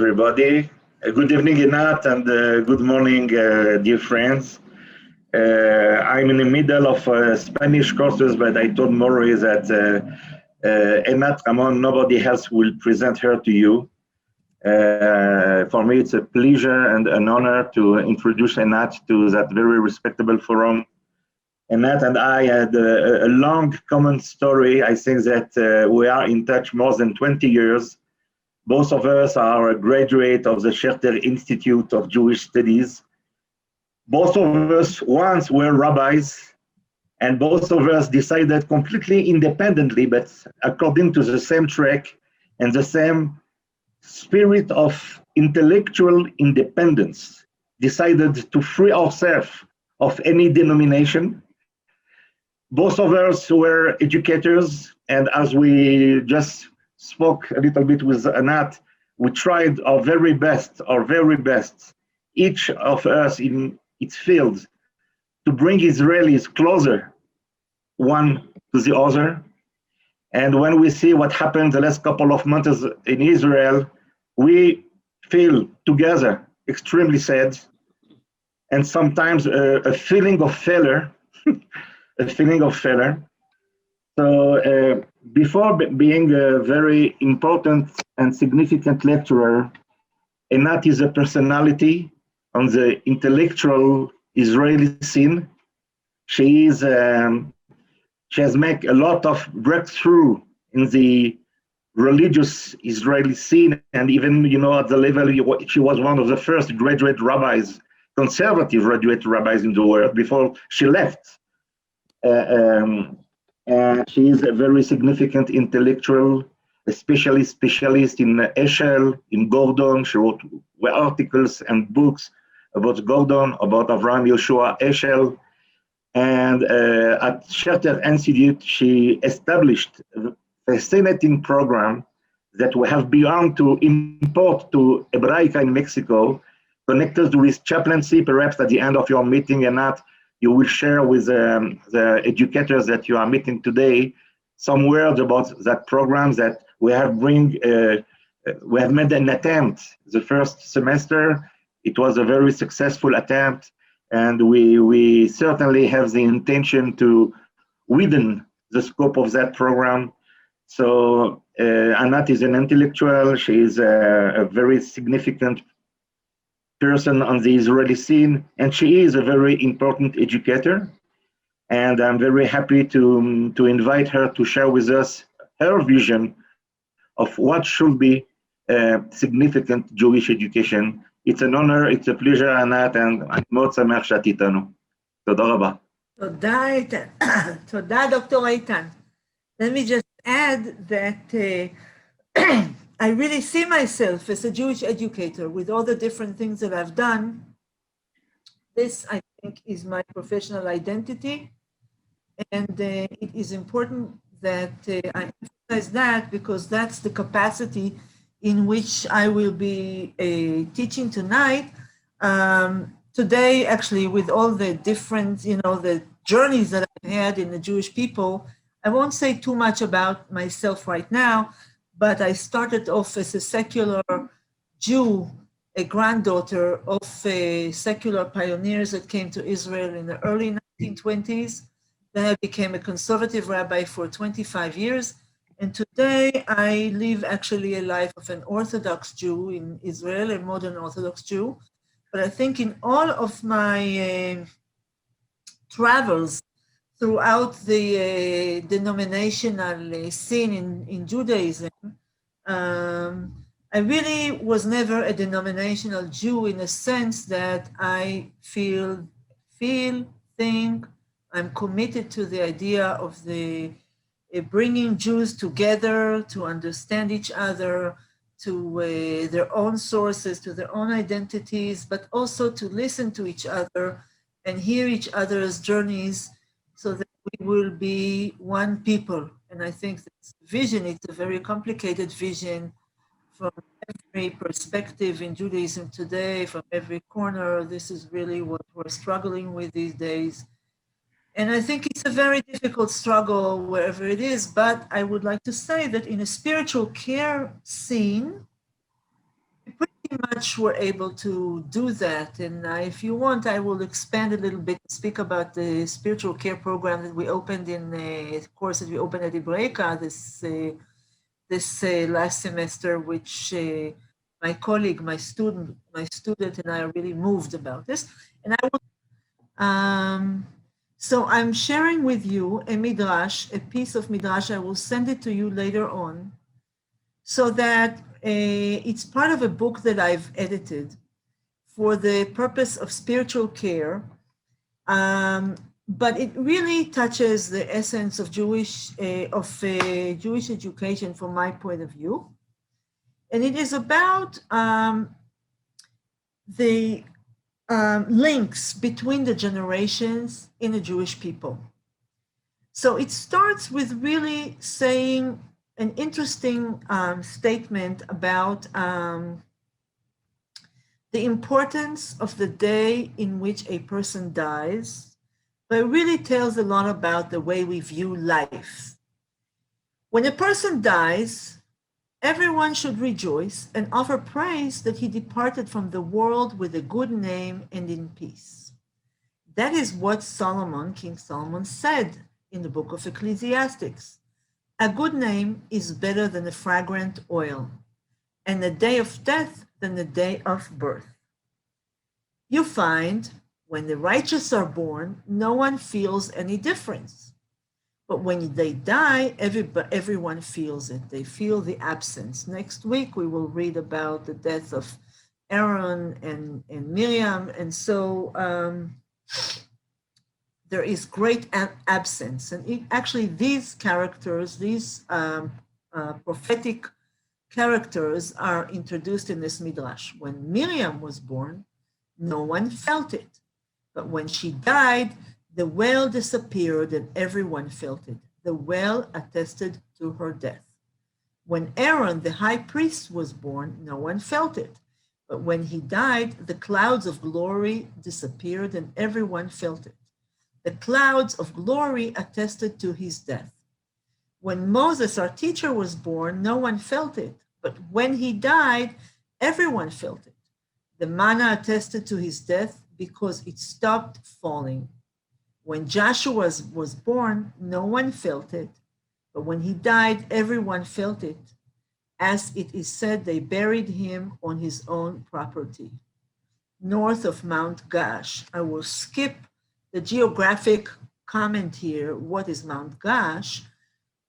everybody. Good evening, Einat, and good morning, dear friends. I'm in the middle of Spanish courses, but I told Maury that Einat Ramon, nobody else will present her to you. For me, it's a pleasure and an honor to introduce Einat to that very respectable forum. Einat and I had a long common story. I think that we are in touch more than 20 years. Both of us are a graduate of the Schechter Institute of Jewish Studies. Both of us once were rabbis, and both of us decided completely independently, but according to the same track and the same spirit of intellectual independence, decided to free ourselves of any denomination. Both of us were educators, and as we just spoke a little bit with Einat, we tried our very best, each of us in its field, to bring Israelis closer one to the other. And when we see what happened the last couple of months in Israel, we feel together extremely sad, and sometimes a feeling of failure, So before being a very important and significant lecturer, Einat is a personality on the intellectual Israeli scene. She has made a lot of breakthrough in the religious Israeli scene, and even, at the level, she was one of the first graduate rabbis, conservative graduate rabbis in the world before she left. She is a very significant intellectual, especially specialist in Eshel, in Gordon. She wrote articles and books about Gordon, about Avraham Yoshua Eshel. And at Schechter Institute, she established a fascinating program that we have begun to import to Hebraica in Mexico, connected with chaplaincy. Perhaps at the end of your meeting, Einat, you will share with the educators that you are meeting today some words about that program that we have made an attempt the first semester. It was a very successful attempt, and we certainly have the intention to widen the scope of that program. So Einat is an intellectual. She is a very significant person on the Israeli scene, and she is a very important educator. And I'm very happy to invite her to share with us her vision of what should be significant Jewish education. It's an honor, it's a pleasure, Einat, and אני מאוד שמח שאת איתנו. תודה רבה. תודה, איתן. תודה, דוקטור איתן. Let me just add that I really see myself as a Jewish educator with all the different things that I've done. This, I think, is my professional identity. And it is important that I emphasize that, because that's the capacity in which I will be teaching tonight. Today, actually, with all the different, the journeys that I've had in the Jewish people, I won't say too much about myself right now, but I started off as a secular Jew, a granddaughter of secular pioneers that came to Israel in the early 1920s. Then I became a conservative rabbi for 25 years. And today I live actually a life of an Orthodox Jew in Israel, a modern Orthodox Jew. But I think in all of my travels throughout the denominational scene in Judaism, I really was never a denominational Jew in the sense that I feel, think, I'm committed to the idea of the bringing Jews together to understand each other, to their own sources, to their own identities, but also to listen to each other and hear each other's journeys so that we will be one people. And I think this vision, it's a very complicated vision from every perspective in Judaism today, from every corner. This is really what we're struggling with these days. And I think it's a very difficult struggle wherever it is, but I would like to say that in a spiritual care scene, a pretty much were able to do that. And if you want, I will expand a little bit, speak about the spiritual care program that we opened in the course that we opened at Ibreka this last semester, which my colleague, my student and I are really moved about this. And I will, so I'm sharing with you a midrash, a piece of midrash. I will send it to you later on, so that it's part of a book that I've edited for the purpose of spiritual care. But it really touches the essence of Jewish education from my point of view. And it is about the links between the generations in the Jewish people. So it starts with really saying an interesting statement about the importance of the day in which a person dies, but it really tells a lot about the way we view life. When a person dies, everyone should rejoice and offer praise that he departed from the world with a good name and in peace. That is what King Solomon said in the book of Ecclesiastes. A good name is better than a fragrant oil, and the day of death than the day of birth. You find when the righteous are born, no one feels any difference. But when they die, everyone feels it. They feel the absence. Next week, we will read about the death of Aaron and Miriam. And so there is great absence. And actually, these characters, these prophetic characters are introduced in this midrash. When Miriam was born, no one felt it. But when she died, the wail disappeared and everyone felt it. The wail attested to her death. When Aaron, the high priest, was born, no one felt it. But when he died, the clouds of glory disappeared and everyone felt it. The clouds of glory attested to his death. When Moses, our teacher, was born, no one felt it. But when he died, everyone felt it. The manna attested to his death because it stopped falling. When Joshua was born, no one felt it. But when he died, everyone felt it. As it is said, they buried him on his own property, north of Mount Gash. I will skip the geographic comment here. What is Mount Gash?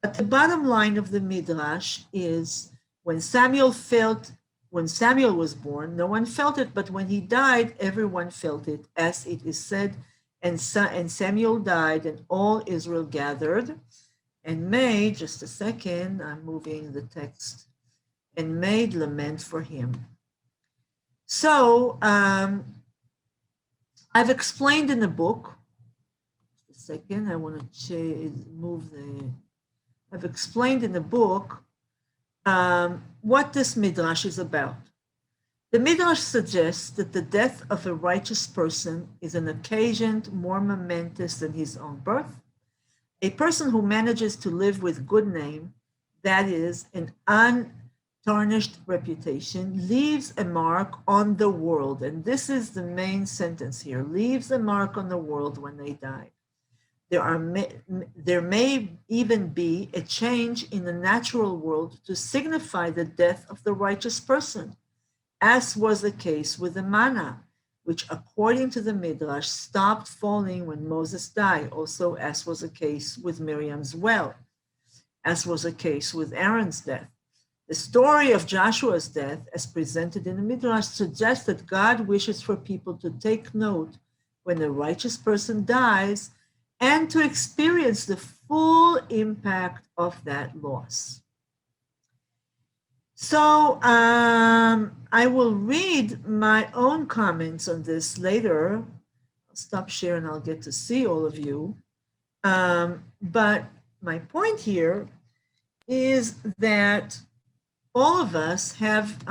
But the bottom line of the Midrash is when Samuel was born, no one felt it, but when he died, everyone felt it, as it is said, and Samuel died, and all Israel gathered, and made, just a second, I'm moving the text, and made lament for him. So I've explained in the book, just a second, I want to I've explained in the book what this midrash is about. The midrash suggests that the death of a righteous person is an occasion more momentous than his own birth. A person who manages to live with good name, that is, an untarnished reputation, leaves a mark on the world. And this is the main sentence here, leaves a mark on the world when they die. There may even be a change in the natural world to signify the death of the righteous person, as was the case with the manna, which according to the Midrash stopped falling when Moses died, also as was the case with Miriam's well, as was the case with Aaron's death. The story of Joshua's death, as presented in the Midrash, suggests that God wishes for people to take note when a righteous person dies and to experience the full impact of that loss. So I will read my own comments on this later. I'll stop sharing, I'll get to see all of you. But my point here is that all of us have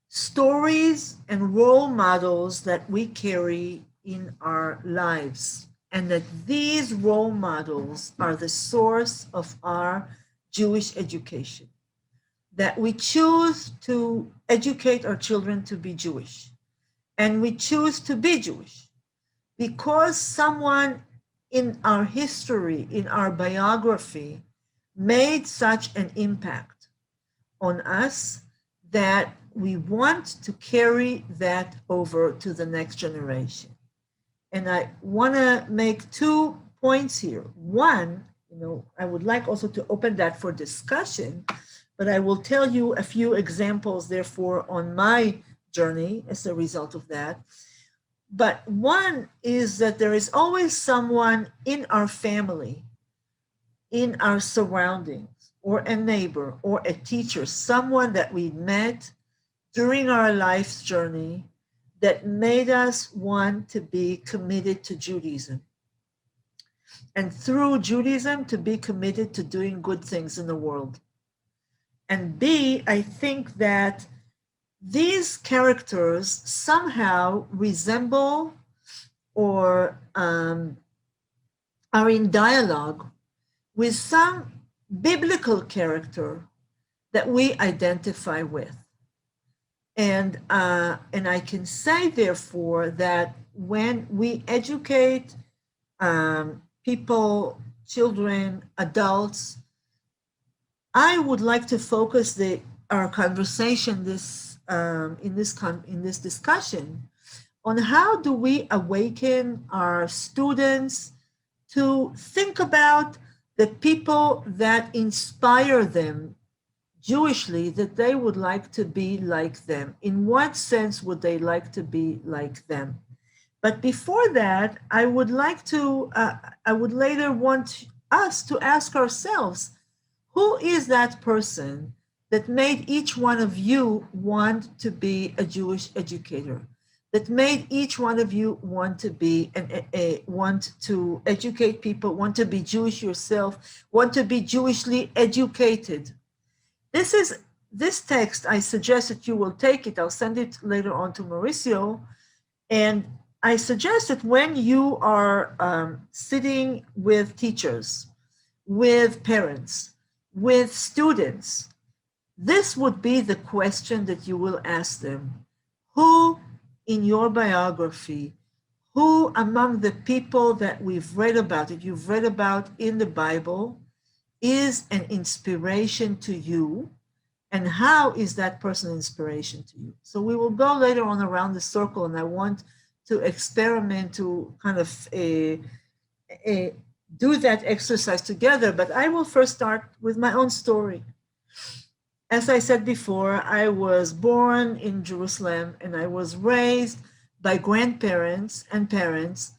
stories and role models that we carry in our lives, and that these role models are the source of our Jewish education. that we choose to educate our children to be Jewish. And we choose to be Jewish because someone in our history, in our biography, made such an impact on us that we want to carry that over to the next generation. And I want to make 2 points here. One, I would like also to open that for discussion, but I will tell you a few examples, therefore, on my journey as a result of that. But one is that there is always someone in our family, in our surroundings, or a neighbor, or a teacher, someone that we met during our life's journey that made us want to be committed to Judaism. And through Judaism, to be committed to doing good things in the world. And B, I think that these characters somehow resemble or are in dialogue with some biblical character that we identify with. And I can say, therefore, that when we educate people, children, adults, I would like to focus our conversation in this discussion on how do we awaken our students to think about the people that inspire them Jewishly, that they would like to be like them. In what sense would they like to be like them? But before that, I would later want us to ask ourselves, who is that person that made each one of you want to be a Jewish educator? That made each one of you want to be want to educate people, want to be Jewish yourself, want to be Jewishly educated. This text, I suggest that you will take it. I'll send it later on to Mauricio. And I suggest that when you are sitting with teachers, with parents, with students, this would be the question that you will ask them. Who in your biography, who among the people that we've read about, that you've read about in the Bible, is an inspiration to you, and how is that person an inspiration to you? So we will go later on around the circle, and I want to experiment to kind of do that exercise together, but I will first start with my own story. As I said before, I was born in Jerusalem, and I was raised by grandparents and parents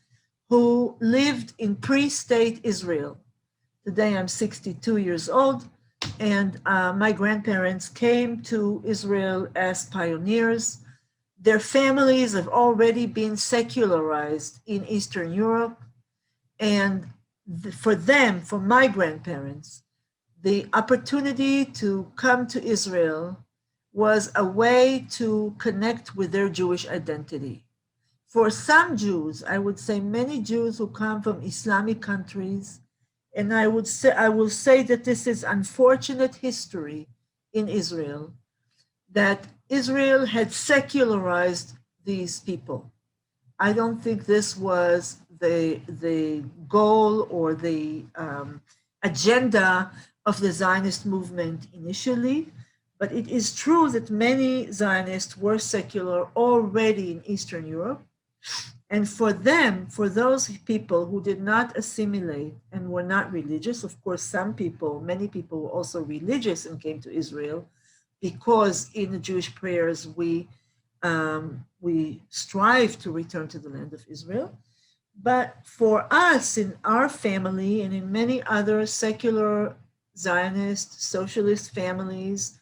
who lived in pre-state Israel. Today I'm 62 years old, and my grandparents came to Israel as pioneers. Their families have already been secularized in Eastern Europe, and for them, for my grandparents, the opportunity to come to Israel was a way to connect with their Jewish identity. For some Jews, I would say many Jews who come from Islamic countries, and I will say that this is unfortunate history in Israel, that Israel had secularized these people. I don't think this was the goal or the agenda of the Zionist movement initially, but it is true that many Zionists were secular already in Eastern Europe. And for them, for those people who did not assimilate and were not religious, of course, many people were also religious and came to Israel, because in the Jewish prayers, we strive to return to the land of Israel. But for us, in our family and in many other secular Zionist, socialist families,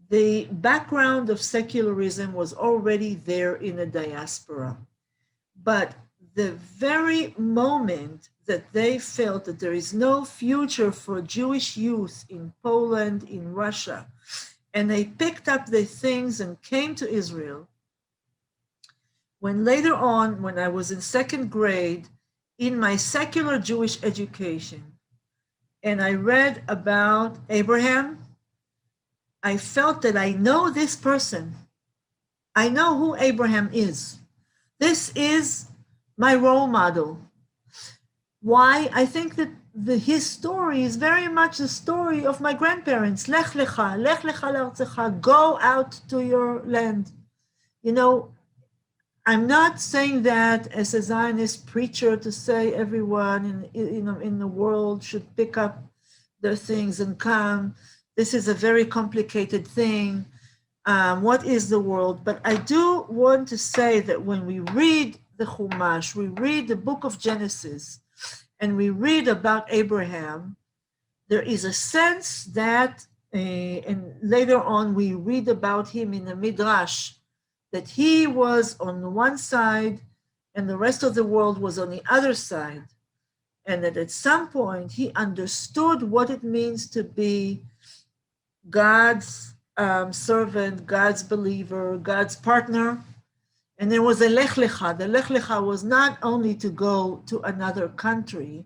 the background of secularism was already there in the diaspora. But the very moment that they felt that there is no future for Jewish youth in Poland, in Russia, and they picked up their things and came to Israel, when later on, when I was in second grade, in my secular Jewish education, and I read about Abraham, I felt that I know this person. I know who Abraham is. This is my role model. Why? I think that his story is very much the story of my grandparents. Lech lecha le'artzecha, go out to your land. You know, I'm not saying that as a Zionist preacher to say everyone in the world should pick up their things and come. This is a very complicated thing. What is the world? But I do want to say that when we read the Chumash, we read the book of Genesis, and we read about Abraham, there is a sense that, and later on we read about him in the Midrash, that he was on one side and the rest of the world was on the other side. And that at some point he understood what it means to be God's servant, God's believer, God's partner. And there was a lech lecha. The lech lecha was not only to go to another country,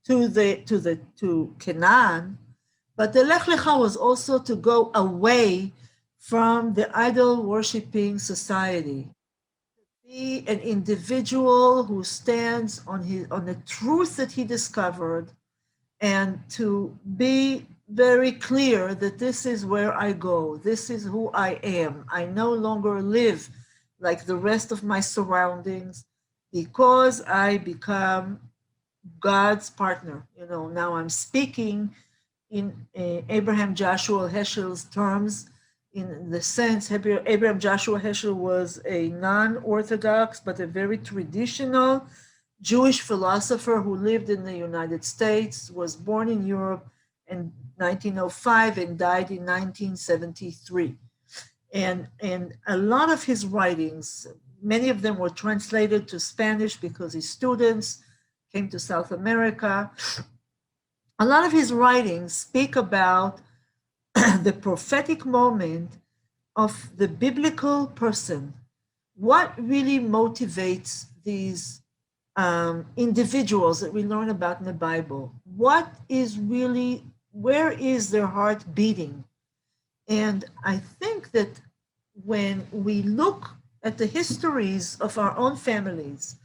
to Canaan, but the lech lecha was also to go away from the idol worshiping society. Be an individual who stands on the truth that he discovered, and to be very clear that this is where I go, this is who I am. I no longer live like the rest of my surroundings because I become God's partner. You know, now I'm speaking in Abraham Joshua Heschel's terms, in the sense Abraham Joshua Heschel was a non-Orthodox but a very traditional Jewish philosopher who lived in the United States, was born in Europe in 1905 and died in 1973. And a lot of his writings, many of them were translated to Spanish because his students came to South America. A lot of his writings speak about the prophetic moment of the biblical person. What really motivates these individuals that we learn about in the Bible? What is really, where is their heart beating? And I think that when we look at the histories of our own families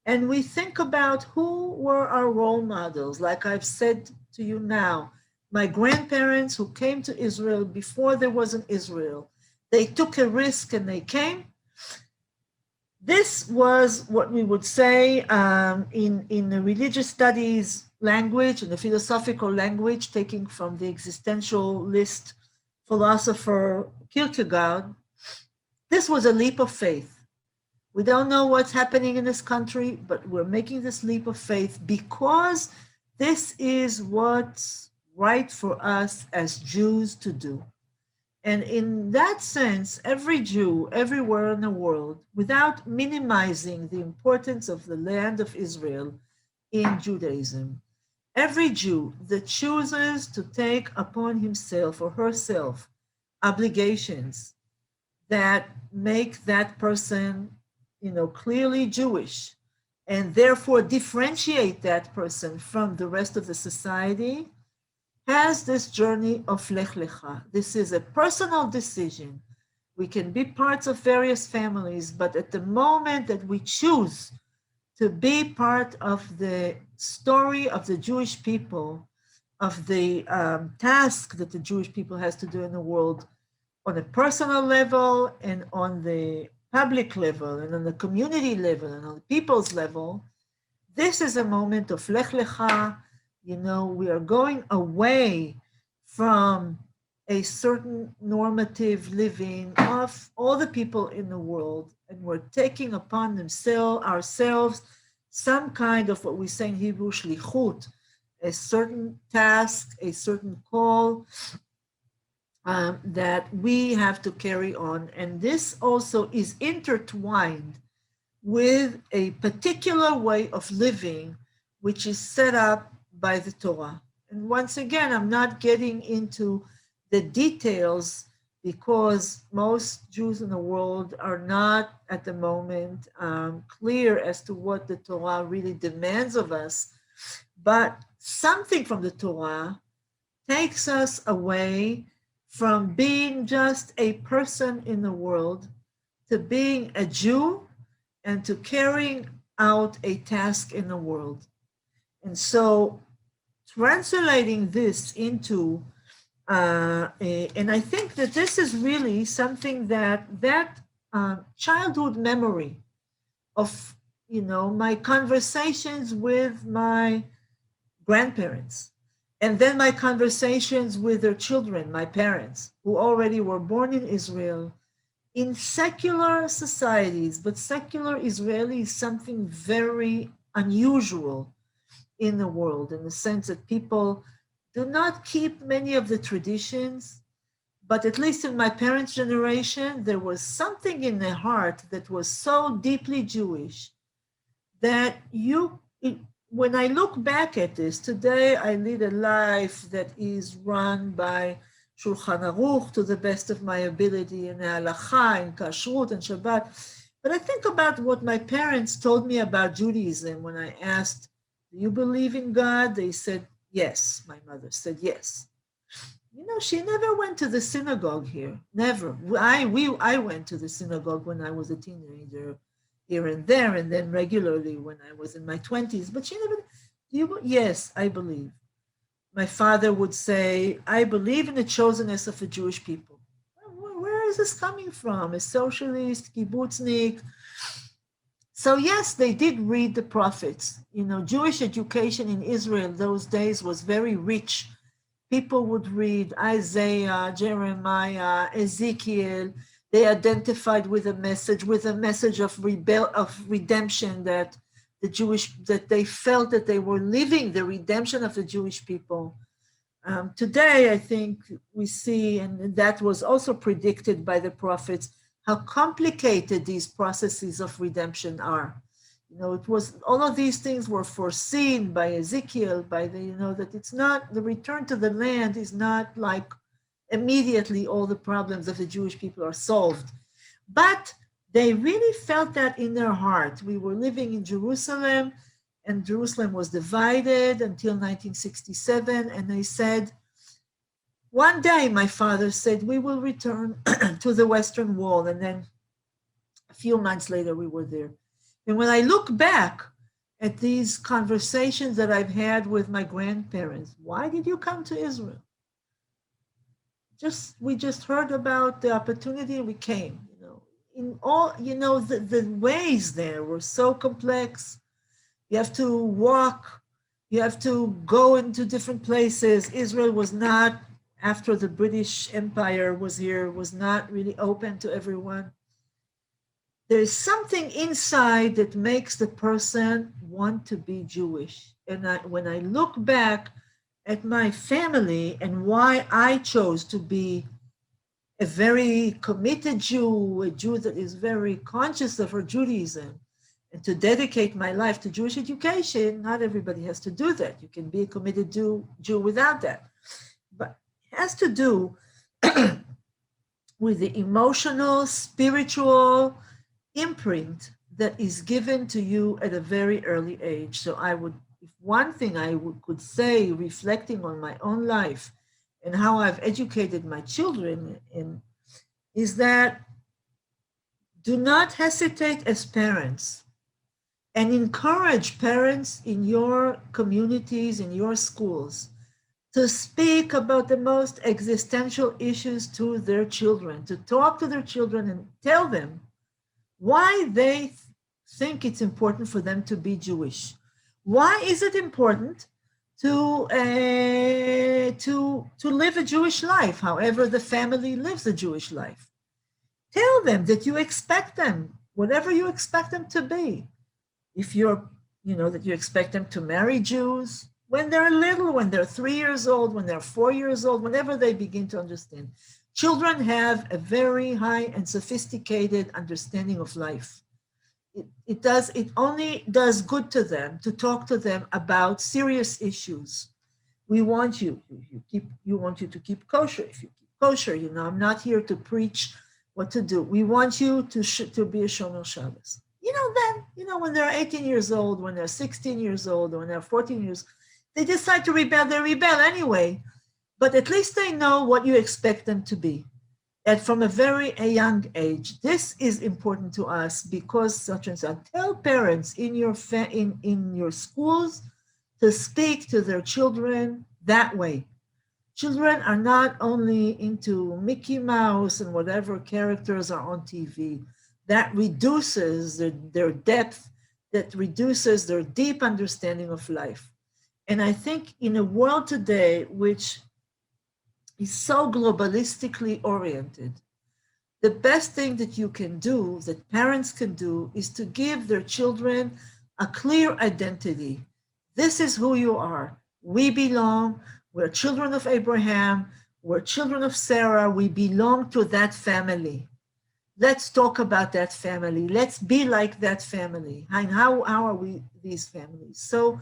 and we think about who were our role models, like I've said to you now, my grandparents who came to Israel before there was an Israel, they took a risk and they came. This was what we would say in the religious studies language, in the philosophical language, taking from the existentialist philosopher Kierkegaard, this was a leap of faith. We don't know what's happening in this country, but we're making this leap of faith because this is what's right for us as Jews to do. And in that sense, every Jew, everywhere in the world, without minimizing the importance of the land of Israel in Judaism, every Jew that chooses to take upon himself or herself obligations that make that person, clearly Jewish, and therefore differentiate that person from the rest of the society, has this journey of Lech Lecha. This is a personal decision. We can be parts of various families, but at the moment that we choose to be part of the story of the Jewish people, of the task that the Jewish people has to do in the world on a personal level and on the public level and on the community level and on the people's level, this is a moment of Lech Lecha. We are going away from a certain normative living of all the people in the world, and we're taking upon ourselves some kind of what we say in Hebrew, shlichut, a certain task, a certain call that we have to carry on. And this also is intertwined with a particular way of living, which is set up by the Torah. And once again, I'm not getting into the details because most Jews in the world are not at the moment clear as to what the Torah really demands of us. But something from the Torah takes us away from being just a person in the world to being a Jew and to carrying out a task in the world. And so translating this into, and I think that this is really something that childhood memory of, my conversations with my grandparents, and then my conversations with their children, my parents, who already were born in Israel, in secular societies, but secular Israeli is something very unusual in the world, in the sense that people do not keep many of the traditions, but at least in my parents' generation, there was something in their heart that was so deeply Jewish that when I look back at this, today I lead a life that is run by Shulchan Aruch to the best of my ability, and Halacha, and Kashrut, and Shabbat. But I think about what my parents told me about Judaism when I asked, do you believe in God? They said, yes. My mother said, yes. She never went to the synagogue here, never. I went to the synagogue when I was a teenager, here and there, and then regularly when I was in my 20s. But she never, yes, I believe. My father would say, I believe in the chosenness of the Jewish people. Where is this coming from? A socialist, kibbutznik? So yes, they did read the prophets. Jewish education in Israel those days was very rich. People would read Isaiah, Jeremiah, Ezekiel. They identified with a message of redemption, that that they felt that they were living the redemption of the Jewish people. Today, I think we see, and that was also predicted by the prophets, how complicated these processes of redemption are. It was, all of these things were foreseen by Ezekiel, that it's not, the return to the land is not like immediately all the problems of the Jewish people are solved. But they really felt that in their heart. We were living in Jerusalem, and Jerusalem was divided until 1967. And they said, one day, my father said, we will return to the Western Wall. And then a few months later, we were there. And when I look back at these conversations that I've had with my grandparents, why did you come to Israel? We just heard about the opportunity and we came. In all, the ways there were so complex. You have to walk, you have to go into different places. Israel was not, after the British Empire was here, was not really open to everyone. There's something inside that makes the person want to be Jewish. And when I look back at my family and why I chose to be a very committed Jew, a Jew that is very conscious of her Judaism, and to dedicate my life to Jewish education, not everybody has to do that. You can be a committed Jew without that. But it has to do with the emotional, spiritual imprint that is given to you at a very early age. So if one thing I could say, reflecting on my own life and how I've educated my children is that do not hesitate as parents, and encourage parents in your communities, in your schools, to speak about the most existential issues to their children, to talk to their children and tell them why they think it's important for them to be Jewish. Why is it important to live a Jewish life, however the family lives a Jewish life? Tell them that you expect them, whatever you expect them to be. If that you expect them to marry Jews when they're little, when they're 3 years old, when they're 4 years old, whenever they begin to understand. Children have a very high and sophisticated understanding of life. It only does good to them to talk to them about serious issues. We want you to keep kosher. If you keep kosher, I'm not here to preach what to do. We want you to be a Shomer Shabbos. When they're 18 years old, when they're 16 years old, or when they're 14 years, they decide to rebel, they rebel anyway. but at least they know what you expect them to be. And from a young age, this is important to us because such and such. Tell parents in your schools to speak to their children that way. Children are not only into Mickey Mouse and whatever characters are on TV. That reduces their depth, that reduces their deep understanding of life. And I think in a world today which is so globalistically oriented, the best thing that you can do, that parents can do, is to give their children a clear identity. This is who you are. We belong. We're children of Abraham. We're children of Sarah. We belong to that family. Let's talk about that family. Let's be like that family. And how are we these families? So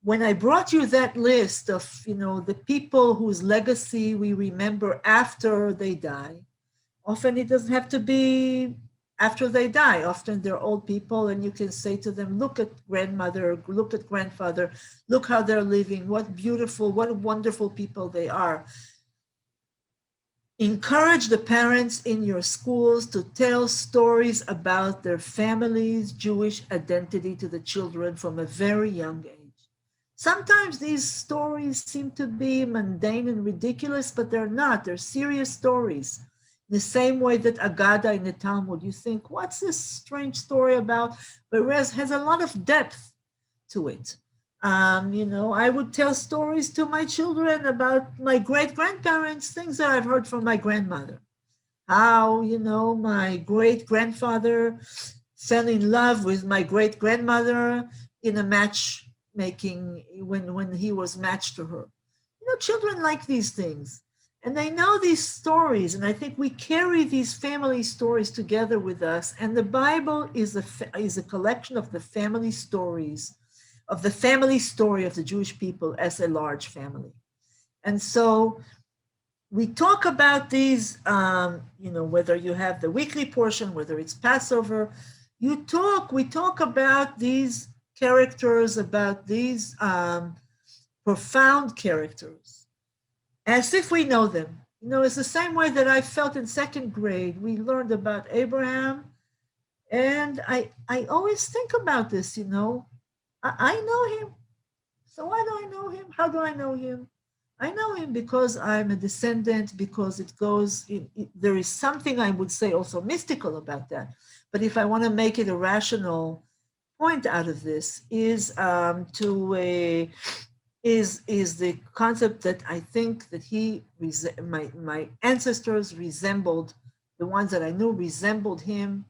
when I brought you that list of, the people whose legacy we remember after they die, often it doesn't have to be after they die. Often they're old people and you can say to them, look at grandmother, look at grandfather, look how they're living, what beautiful, what wonderful people they are. Encourage the parents in your schools to tell stories about their family's Jewish identity to the children from a very young age. Sometimes these stories seem to be mundane and ridiculous, but they're not. They're serious stories. The same way that Agada in the Talmud, you think, what's this strange story about? Whereas has a lot of depth to it. I would tell stories to my children about my great-grandparents, things that I've heard from my grandmother. How, my great-grandfather fell in love with my great-grandmother in a matchmaking when he was matched to her. Children like these things. And they know these stories, and I think we carry these family stories together with us. And the Bible is a collection of the family stories, of the family story of the Jewish people as a large family. And so we talk about these, whether you have the weekly portion, whether it's Passover, we talk about these characters, about these profound characters, as if we know them. It's the same way that I felt in second grade. We learned about Abraham, and I always think about this, I know him. So why do I know him? How do I know him? I know him because I'm a descendant, because there is something I would say also mystical about that. But if I want to make it a rational point out of this, is the concept that I think that my ancestors resembled, the ones that I knew resembled him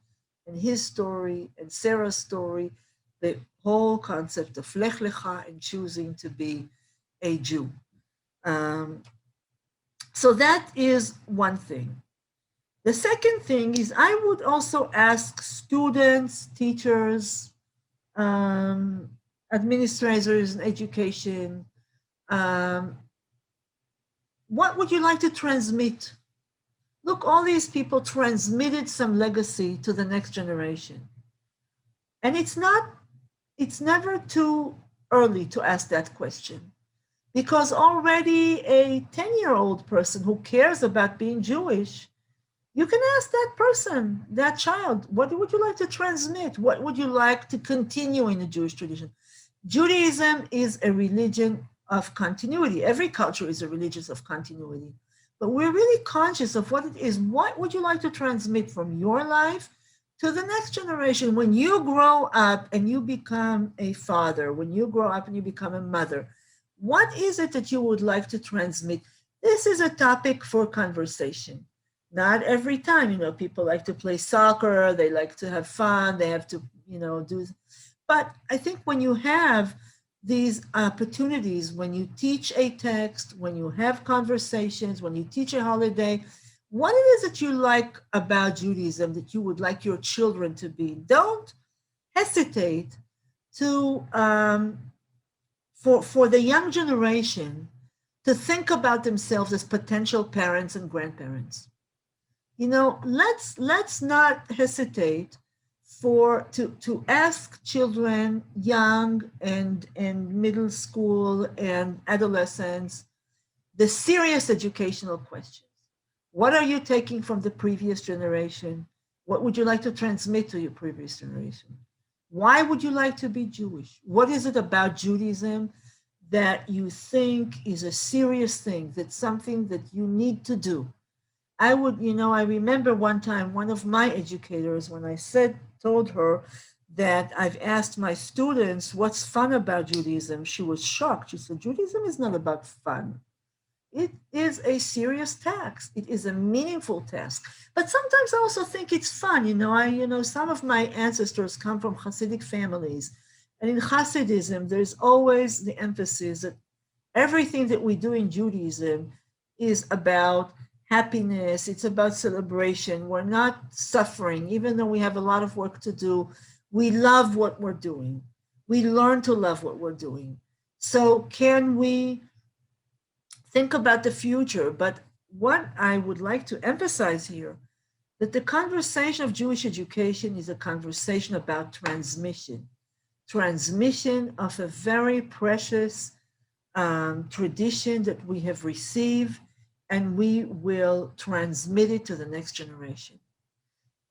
and his story and Sarah's story, the whole concept of Lech Lecha and choosing to be a Jew. So that is one thing. The second thing is I would also ask students, teachers, administrators in education, what would you like to transmit? Look, all these people transmitted some legacy to the next generation. And it's never too early to ask that question, because already a 10-year-old person who cares about being Jewish, you can ask that person, that child, what would you like to transmit? What would you like to continue in the Jewish tradition? Judaism is a religion of continuity. Every culture is a religion of continuity. But we're really conscious of what it is. What would you like to transmit from your life to the next generation? When you grow up and you become a father, when you grow up and you become a mother, what is it that you would like to transmit? This is a topic for conversation. Not every time, people like to play soccer, they like to have fun, they have to, do. But I think when you have these opportunities, when you teach a text, when you have conversations, when you teach a holiday, what it is that you like about Judaism that you would like your children to be. Don't hesitate to, for the young generation to think about themselves as potential parents and grandparents. Let's not hesitate to ask children, young and middle school and adolescents, the serious educational questions. What are you taking from the previous generation? What would you like to transmit to your previous generation? Why would you like to be Jewish? What is it about Judaism that you think is a serious thing, that's something that you need to do? I remember one time, one of my educators, when I told her that I've asked my students, what's fun about Judaism? She was shocked. She said, Judaism is not about fun. It is a serious task. It is a meaningful task. But sometimes I also think it's fun. Some of my ancestors come from Hasidic families. And in Hasidism, there's always the emphasis that everything that we do in Judaism is about happiness. It's about celebration. We're not suffering, even though we have a lot of work to do. We love what we're doing. We learn to love what we're doing. So can we think about the future? But what I would like to emphasize here, that the conversation of Jewish education is a conversation about transmission of a very precious tradition that we have received, and we will transmit it to the next generation.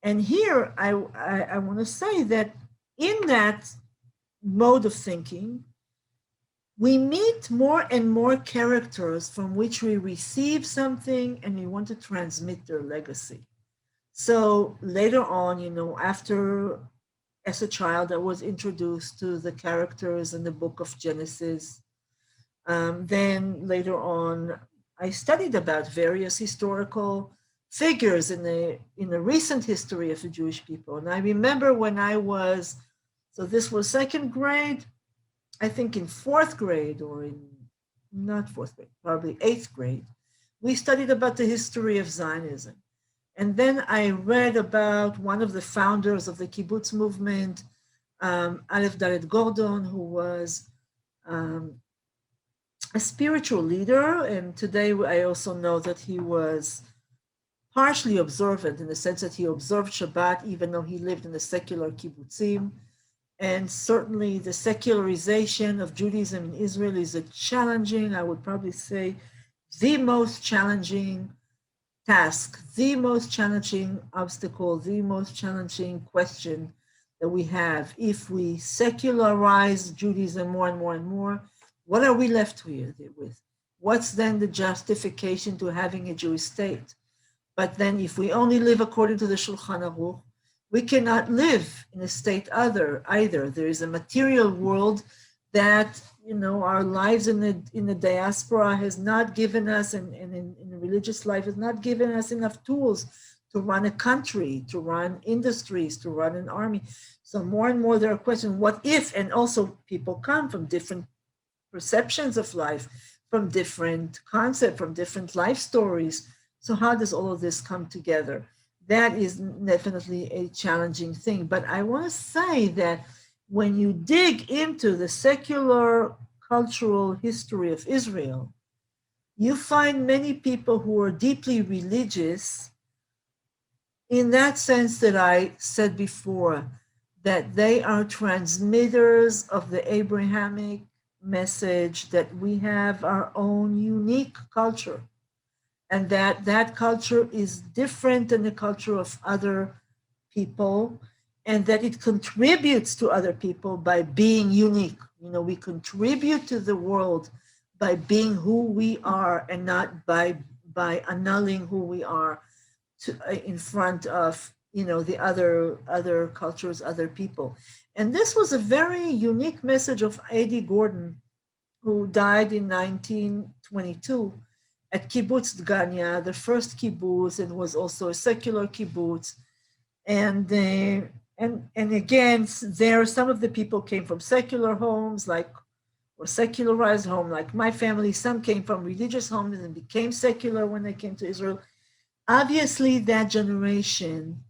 And here I want to say that in that mode of thinking, we meet more and more characters from which we receive something and we want to transmit their legacy. So later on, after, as a child, I was introduced to the characters in the book of Genesis. Then later on, I studied about various historical figures in the recent history of the Jewish people. And I remember when I was, so this was second grade, I think in fourth grade, or in not fourth grade, probably eighth grade, we studied about the history of Zionism. And then I read about one of the founders of the kibbutz movement, Aleph Dalet Gordon, who was a spiritual leader. And today I also know that he was partially observant in the sense that he observed Shabbat, even though he lived in the secular kibbutzim. And certainly the secularization of Judaism in Israel is a challenging, I would probably say, the most challenging task, the most challenging obstacle, the most challenging question that we have. If we secularize Judaism more and more and more, what are we left with? What's then the justification to having a Jewish state? But then if we only live according to the Shulchan Aruch, we cannot live in a state either. There is a material world that, our lives in the diaspora has not given us, and in the religious life has not given us enough tools to run a country, to run industries, to run an army. So more and more there are questions, what if? And also people come from different perceptions of life, from different concepts, from different life stories. So how does all of this come together? That is definitely a challenging thing. But I want to say that when you dig into the secular cultural history of Israel, you find many people who are deeply religious in that sense that I said before, that they are transmitters of the Abrahamic message, that we have our own unique culture, and that culture is different than the culture of other people, and that it contributes to other people by being unique. We contribute to the world by being who we are, and not by annulling who we are in front of the other cultures, other people. And this was a very unique message of Eddie Gordon, who died in 1922 at Kibbutz Dgania, the first kibbutz, and was also a secular kibbutz. And again, there some of the people came from secular homes, or secularized home, like my family. Some came from religious homes and became secular when they came to Israel. Obviously, that generation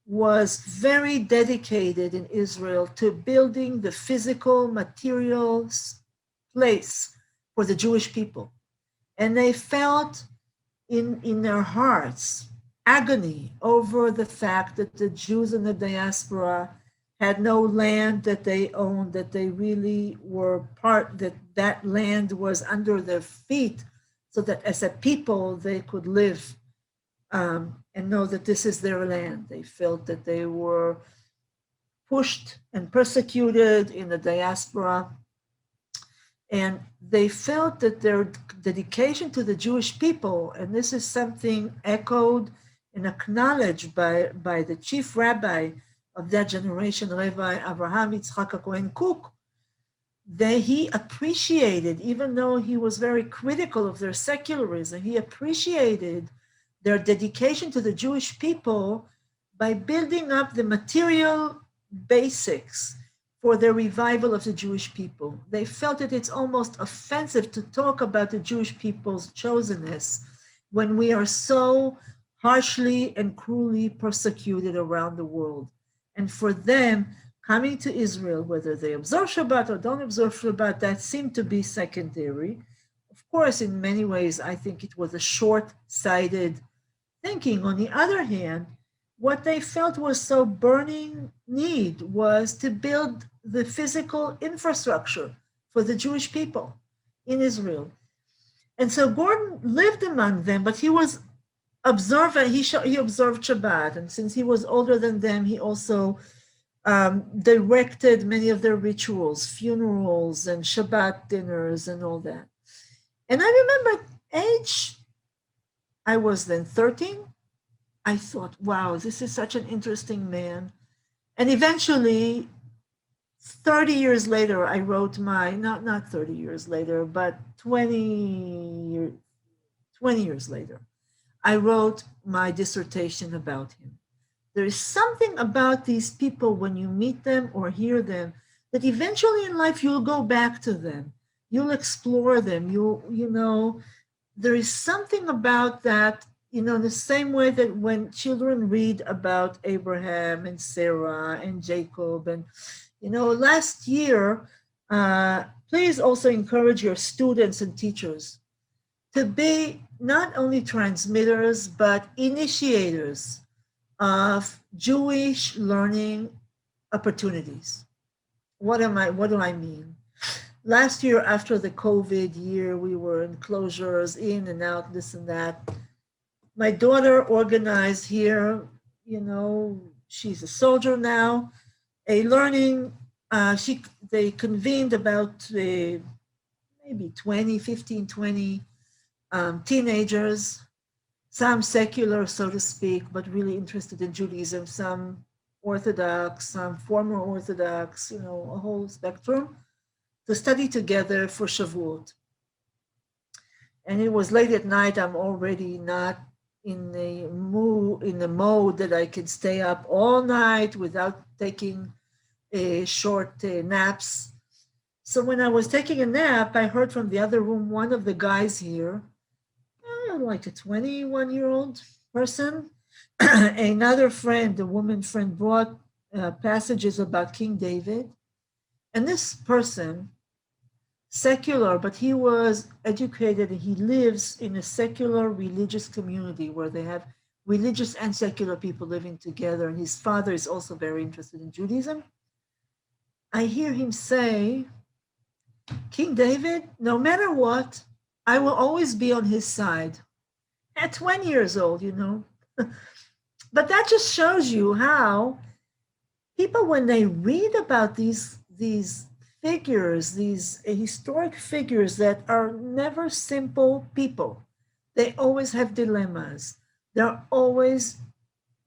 was very dedicated in Israel to building the physical, material place for the Jewish people. And they felt in their hearts agony over the fact that the Jews in the diaspora had no land that they owned, that they really were that land was under their feet so that as a people they could live and know that this is their land. They felt that they were pushed and persecuted in the diaspora, and they felt that their dedication to the Jewish people, and this is something echoed and acknowledged by the chief rabbi of that generation, Rabbi Abraham Yitzchak Cohen Cook, that he appreciated, even though he was very critical of their secularism, he appreciated their dedication to the Jewish people by building up the material basics for the revival of the Jewish people. They felt that it's almost offensive to talk about the Jewish people's chosenness when we are so harshly and cruelly persecuted around the world. And for them, coming to Israel, whether they observe Shabbat or don't observe Shabbat, that seemed to be secondary. Of course, in many ways, I think it was a short-sighted thinking. On the other hand, what they felt was so burning need was to build the physical infrastructure for the Jewish people in Israel. And so Gordon lived among them, but he was observant. He observed Shabbat. And since he was older than them, he also directed many of their rituals, funerals and Shabbat dinners and all that. And I remember I was then 13. I thought, wow, this is such an interesting man. And eventually, 30 years later, I wrote not 30 years later, but 20 years later, I wrote my dissertation about him. There is something about these people when you meet them or hear them that eventually in life you'll go back to them. You'll explore them. There is something about that, in the same way that when children read about Abraham and Sarah and Jacob and, last year, please also encourage your students and teachers to be not only transmitters, but initiators of Jewish learning opportunities. What do I mean? Last year, after the COVID year, we were in closures, in and out, this and that. My daughter organized here, she's a soldier now, a learning, they convened about maybe 15, 20 teenagers, some secular, so to speak, but really interested in Judaism, some Orthodox, some former Orthodox, a whole spectrum, to study together for Shavuot. And it was late at night. I'm already not in the mode that I could stay up all night without taking short naps. So when I was taking a nap, I heard from the other room, one of the guys here, like a 21-year-old person, another friend, a woman friend, brought passages about King David. And this person, secular, but he was educated and he lives in a secular religious community where they have religious and secular people living together. And his father is also very interested in Judaism. I hear him say, King David, no matter what, I will always be on his side. At 20 years old, But that just shows you how people, when they read about these figures, these historic figures that are never simple people, they always have dilemmas. There are always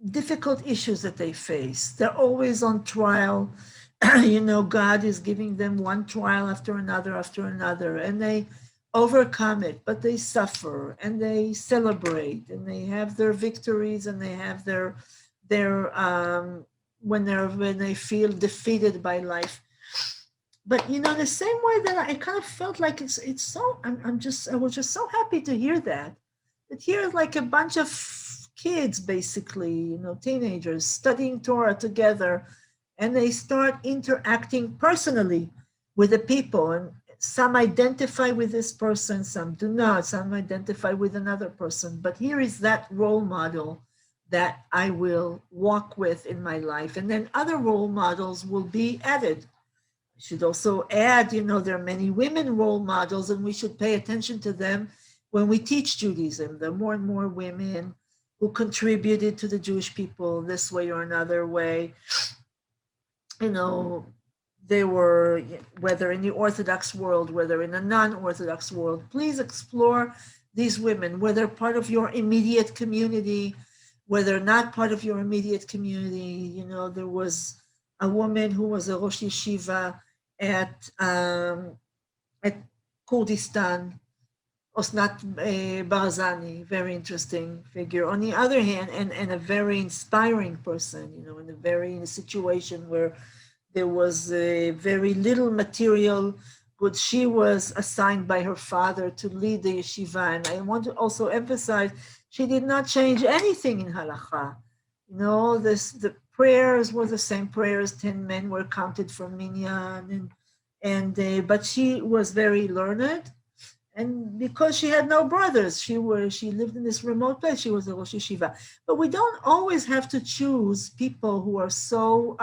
difficult issues that they face. They're always on trial. God is giving them one trial after another, and they overcome it, but they suffer and they celebrate and they have their victories and they have their when they feel defeated by life. But the same way that I kind of felt like it's so I was just so happy to hear that here like a bunch of kids, basically, teenagers studying Torah together, and they start interacting personally with the people, and some identify with this person, some do not, some identify with another person. But here is that role model that I will walk with in my life. And then other role models will be added. I should also add, there are many women role models, and we should pay attention to them when we teach Judaism, there are more and more women who contributed to the Jewish people this way or another way. You know, they were, whether in the Orthodox world, whether in a non-Orthodox world. Please explore these women, whether part of your immediate community, whether not part of your immediate community. You know, there was a woman who was a Rosh Yeshiva at Kurdistan, Osnat Barzani, very interesting figure. On the other hand, and a very inspiring person, you know, in a situation where there was very little material good. She was assigned by her father to lead the yeshiva. And I want to also emphasize, she did not change anything in halakha. You know, the prayers were the same prayers. 10 men were counted for minyan, but she was very learned. And because she had no brothers, she lived in this remote place. She was a Rosh Yeshiva. But we don't always have to choose people who are so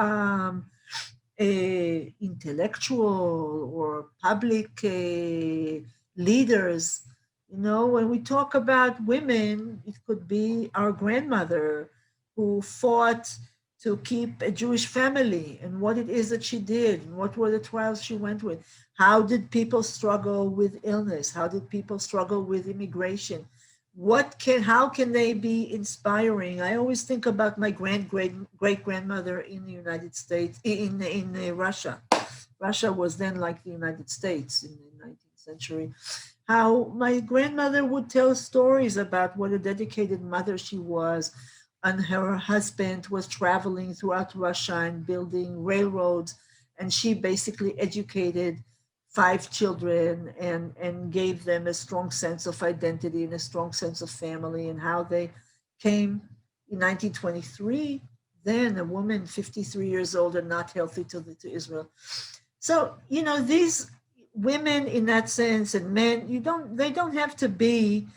intellectual or public leaders. You know, when we talk about women, it could be our grandmother who fought to keep a Jewish family, and what it is that she did, and what were the trials she went with. How did people struggle with illness? How did people struggle with immigration? How can they be inspiring? I always think about my great-grandmother in the United States, in Russia. Russia was then like the United States in the 19th century. How my grandmother would tell stories about what a dedicated mother she was, and her husband was traveling throughout Russia and building railroads, and she basically educated 5 children and gave them a strong sense of identity and a strong sense of family, and how they came in 1923, then a woman 53 years old and not healthy to Israel. So, you know, these women in that sense, and men, they don't have to be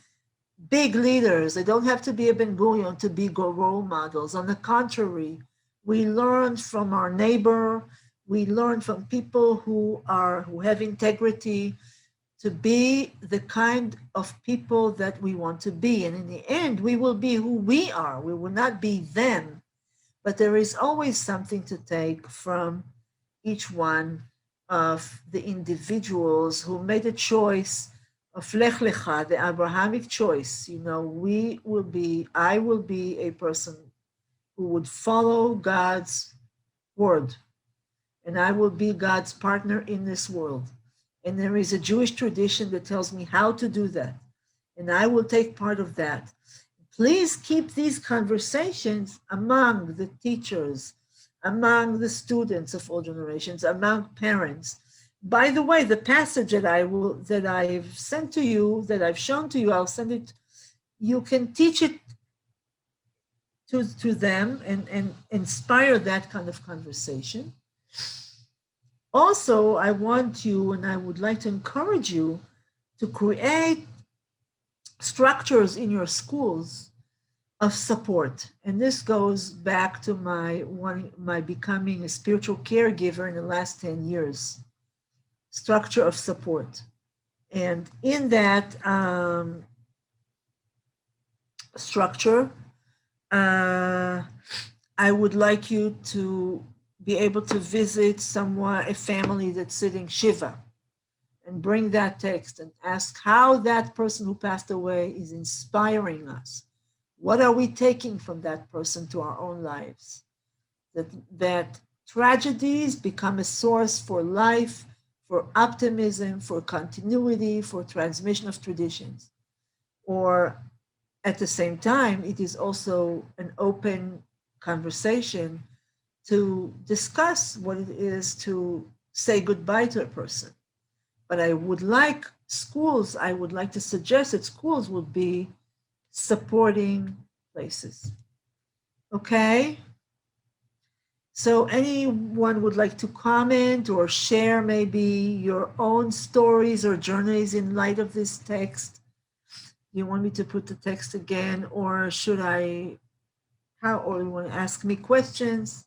big leaders. They don't have to be a Ben Gurion to be role models. On the contrary, we learn from our neighbor. We learn from people who have integrity to be the kind of people that we want to be. And in the end, we will be who we are. We will not be them. But there is always something to take from each one of the individuals who made a choice of Lech Lecha, the Abrahamic choice. You know, I will be a person who would follow God's word, and I will be God's partner in this world. And there is a Jewish tradition that tells me how to do that, and I will take part of that. Please keep these conversations among the teachers, among the students of all generations, among parents. By the way, the passage that I've sent to you, that I've shown to you, I'll send it. You can teach it to them and inspire that kind of conversation. Also, I want you, and I would like to encourage you to create structures in your schools of support. And this goes back to my becoming a spiritual caregiver in the last 10 years. Structure of support. And in that structure, I would like you to be able to visit a family that's sitting Shiva, and bring that text and ask how that person who passed away is inspiring us. What are we taking from that person to our own lives? That tragedies become a source for life, for optimism, for continuity, for transmission of traditions. Or at the same time, it is also an open conversation to discuss what it is to say goodbye to a person. But I would like to suggest that schools would be supporting places. Okay? So anyone would like to comment or share maybe your own stories or journeys in light of this text? You want me to put the text again, or or you want to ask me questions?